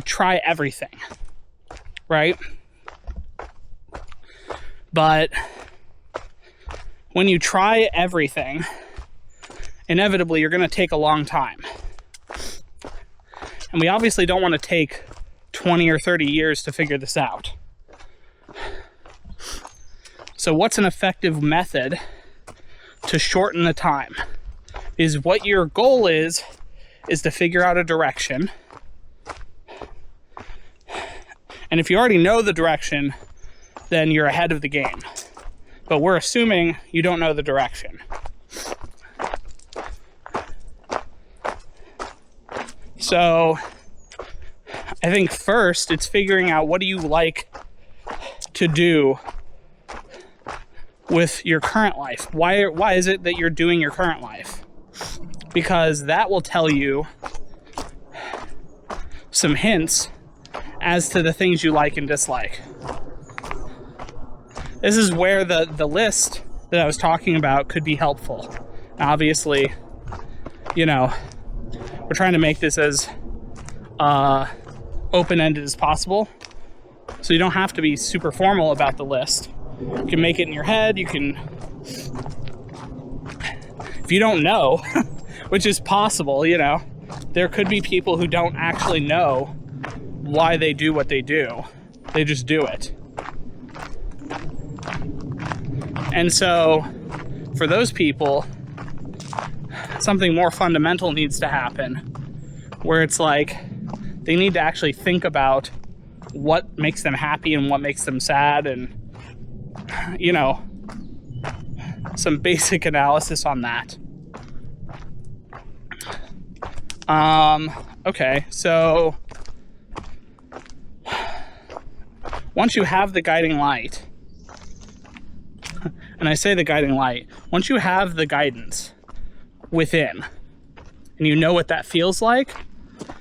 try everything, right? But when you try everything, inevitably you're going to take a long time. And we obviously don't want to take 20 or 30 years to figure this out. So what's an effective method to shorten the time? Is what your goal is to figure out a direction. And if you already know the direction, then you're ahead of the game. But we're assuming you don't know the direction. So I think first it's figuring out, what do you like to do with your current life? Why is it that you're doing your current life? Because that will tell you some hints as to the things you like and dislike. This is where the list that I was talking about could be helpful. Obviously, we're trying to make this as open-ended as possible. So you don't have to be super formal about the list. You can make it in your head. You can, if you don't know, which is possible, there could be people who don't actually know why they do what they do. They just do it. And so for those people, something more fundamental needs to happen, where it's like they need to actually think about what makes them happy and what makes them sad, and some basic analysis on that. Okay, so once you have the guiding light, and I say the guiding light, once you have the guidance within and you know what that feels like,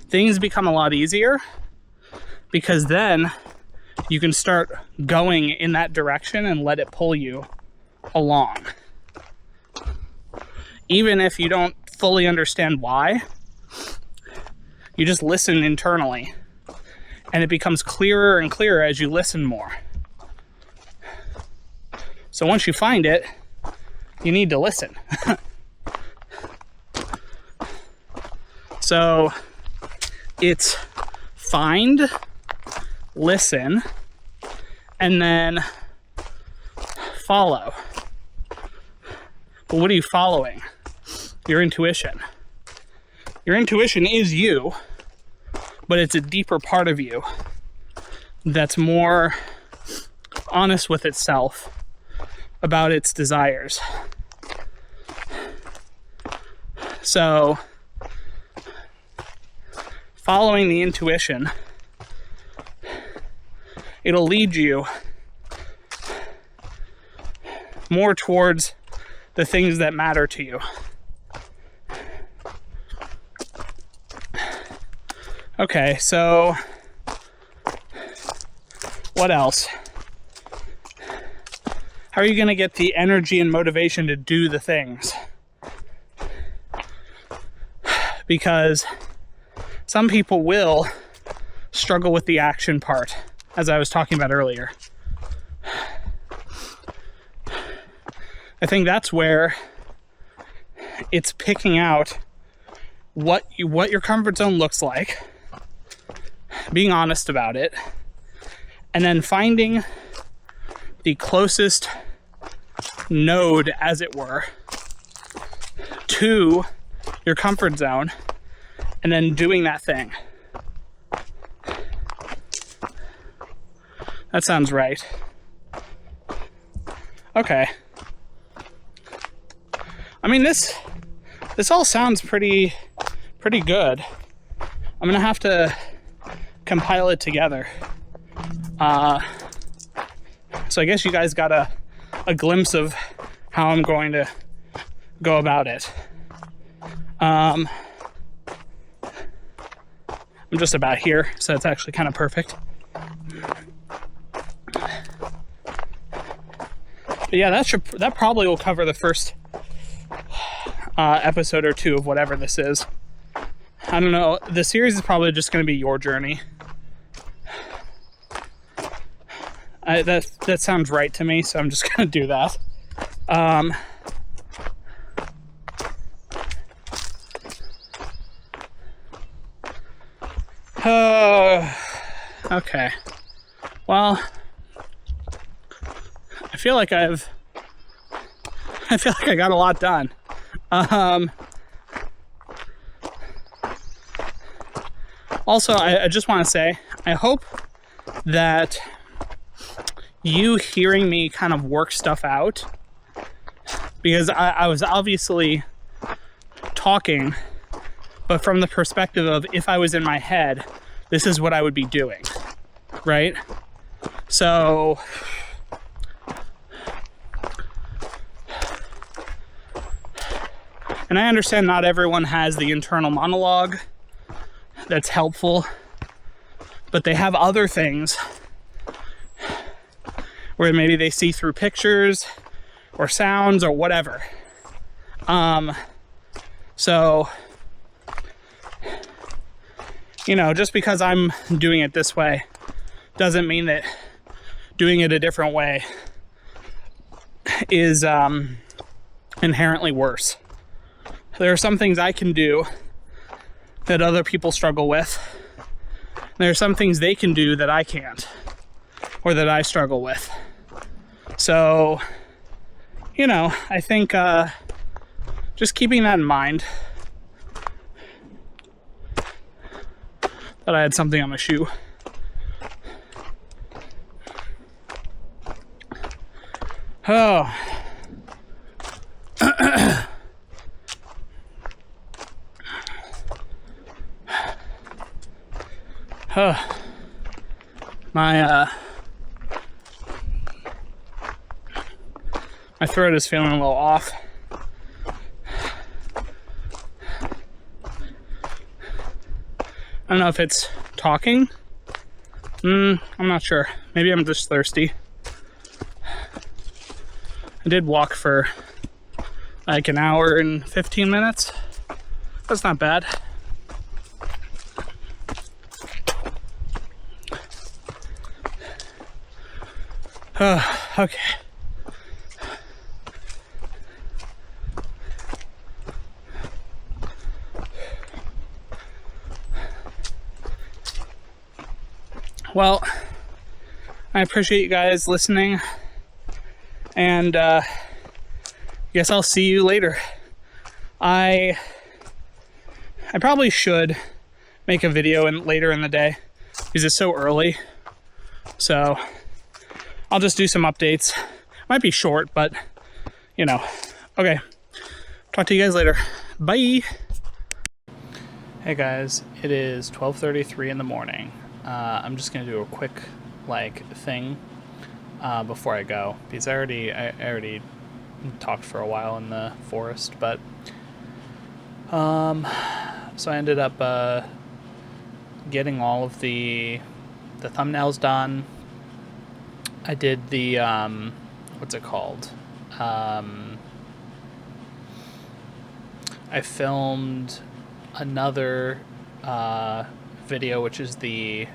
things become a lot easier, because then you can start going in that direction and let it pull you along. Even if you don't fully understand why, you just listen internally, and it becomes clearer and clearer as you listen more. So once you find it, you need to listen. So it's find, listen, and then follow. But what are you following? Your intuition. Your intuition is you, but it's a deeper part of you that's more honest with itself about its desires. So, following the intuition, it'll lead you more towards the things that matter to you. Okay, so what else? How are you going to get the energy and motivation to do the things? Because some people will struggle with the action part, as I was talking about earlier. I think that's where it's picking out what your comfort zone looks like, being honest about it, and then finding the closest node, as it were, to your comfort zone, and then doing that thing. That sounds right. Okay. I mean, this all sounds pretty good. I'm gonna have to compile it together. So I guess you guys got a glimpse of how I'm going to go about it. I'm just about here, so it's actually kind of perfect. But yeah, that probably will cover the first episode or two of whatever this is. I don't know. The series is probably just going to be your journey. That sounds right to me, so I'm just going to do that. Okay. Well, I feel like I got a lot done. Also, I just want to say, I hope that you hearing me kind of work stuff out, because I was obviously talking, but from the perspective of if I was in my head, this is what I would be doing, right? So, and I understand not everyone has the internal monologue that's helpful, but they have other things where maybe they see through pictures or sounds or whatever. So, you know, just because I'm doing it this way doesn't mean that doing it a different way is inherently worse. There are some things I can do that other people struggle with. There are some things they can do that I can't, or that I struggle with. So, you know, I think just keeping that in mind. Thought I had something on my shoe. Oh. My throat is feeling a little off. I don't know if it's talking. I'm not sure. Maybe I'm just thirsty. I did walk for like an hour and 15 minutes. That's not bad. Okay. Well, I appreciate you guys listening, and guess I'll see you later. I I probably should make a video later in the day because it's so early. So I'll just do some updates. Might be short, but you know. Okay. Talk to you guys later. Bye. Hey guys, it is 12:33 in the morning. I'm just gonna do a quick thing before I go because I already talked for a while in the forest, but so I ended up getting all of the thumbnails done. I did the what's it called? I filmed another video, which is the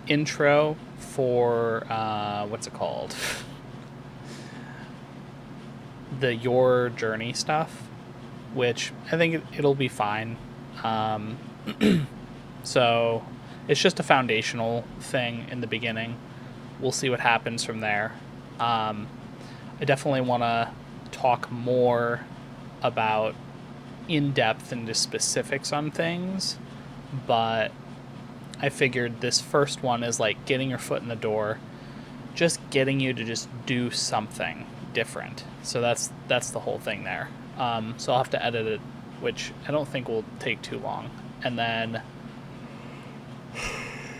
intro for what's it called? The Your Journey stuff, which I think it'll be fine. So it's just a foundational thing in the beginning. We'll see what happens from there. I definitely want to talk more about in-depth into specifics on things, but I figured this first one is like getting your foot in the door, just getting you to just do something different. So that's the whole thing there. So I'll have to edit it, which I don't think will take too long, and then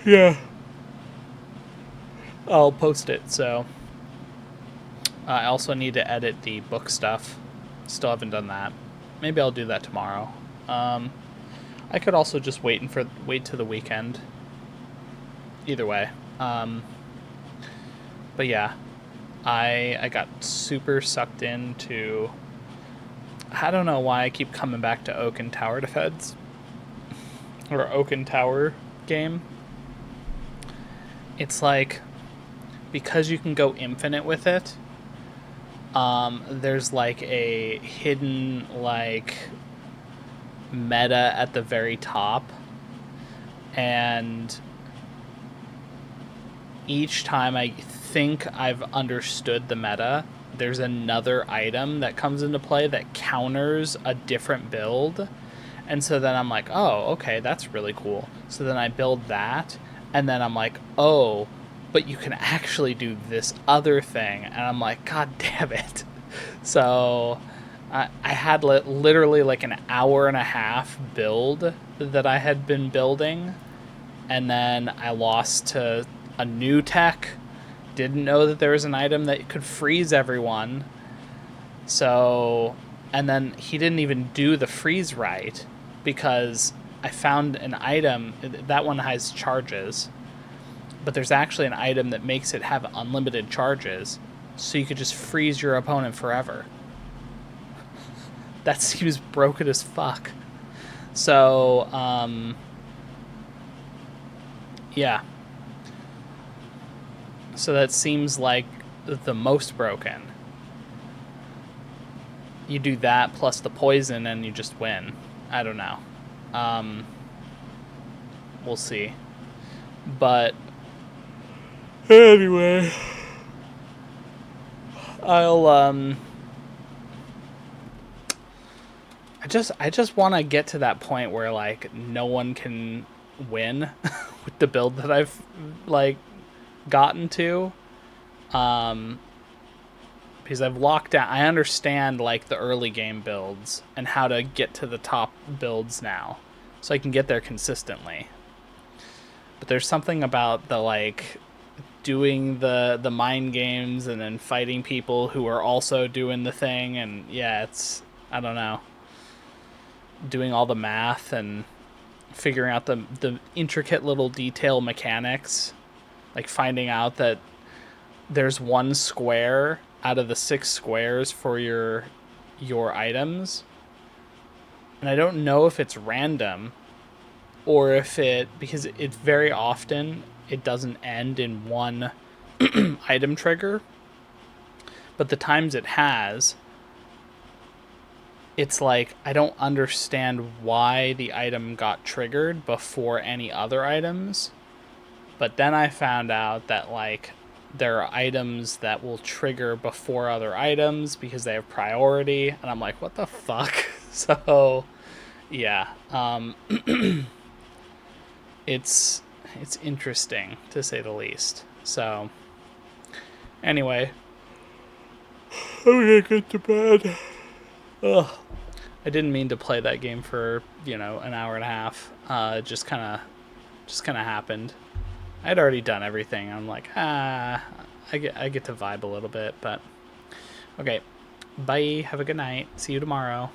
yeah, I'll post it. So I also need to edit the book stuff. Still haven't done that. Maybe I'll do that tomorrow. I could also just wait to the weekend. Either way. But yeah, I got super sucked into. I don't know why I keep coming back to Oak and Tower Defense or Oak and Tower game. It's like because you can go infinite with it. There's like a hidden meta at the very top, and each time I think I've understood the meta, there's another item that comes into play that counters a different build, and so then I'm like, oh, okay, that's really cool. So then I build that, and then I'm like, oh, but you can actually do this other thing, and I'm like, god damn it. So I had literally like an hour and a half build that I had been building, and then I lost to a new tech, didn't know that there was an item that could freeze everyone, so, and then he didn't even do the freeze right, because I found an item, that one has charges, but there's actually an item that makes it have unlimited charges, so you could just freeze your opponent forever. That seems broken as fuck. So, yeah. So that seems like the most broken. You do that plus the poison and you just win. I don't know. We'll see. But anyway, I'll I just want to get to that point where no one can win with the build that I've gotten to, because I've locked down. I understand the early game builds and how to get to the top builds now, so I can get there consistently. But there's something about the doing the mind games and then fighting people who are also doing the thing, and yeah, it's, I don't know, doing all the math and figuring out the intricate little detail mechanics, finding out that there's one square out of the 6 squares for your items, and I don't know if it's random or if because it very often it doesn't end in one item trigger, but the times it has, it's I don't understand why the item got triggered before any other items. But then I found out that there are items that will trigger before other items because they have priority, and I'm like, what the fuck? So Yeah. It's it's interesting to say the least. So anyway, I'm gonna get to bed. Ugh. I didn't mean to play that game for an hour and a half. It just kind of happened. I had already done everything. I'm like, I get to vibe a little bit, but okay. Bye. Have a good night. See you tomorrow.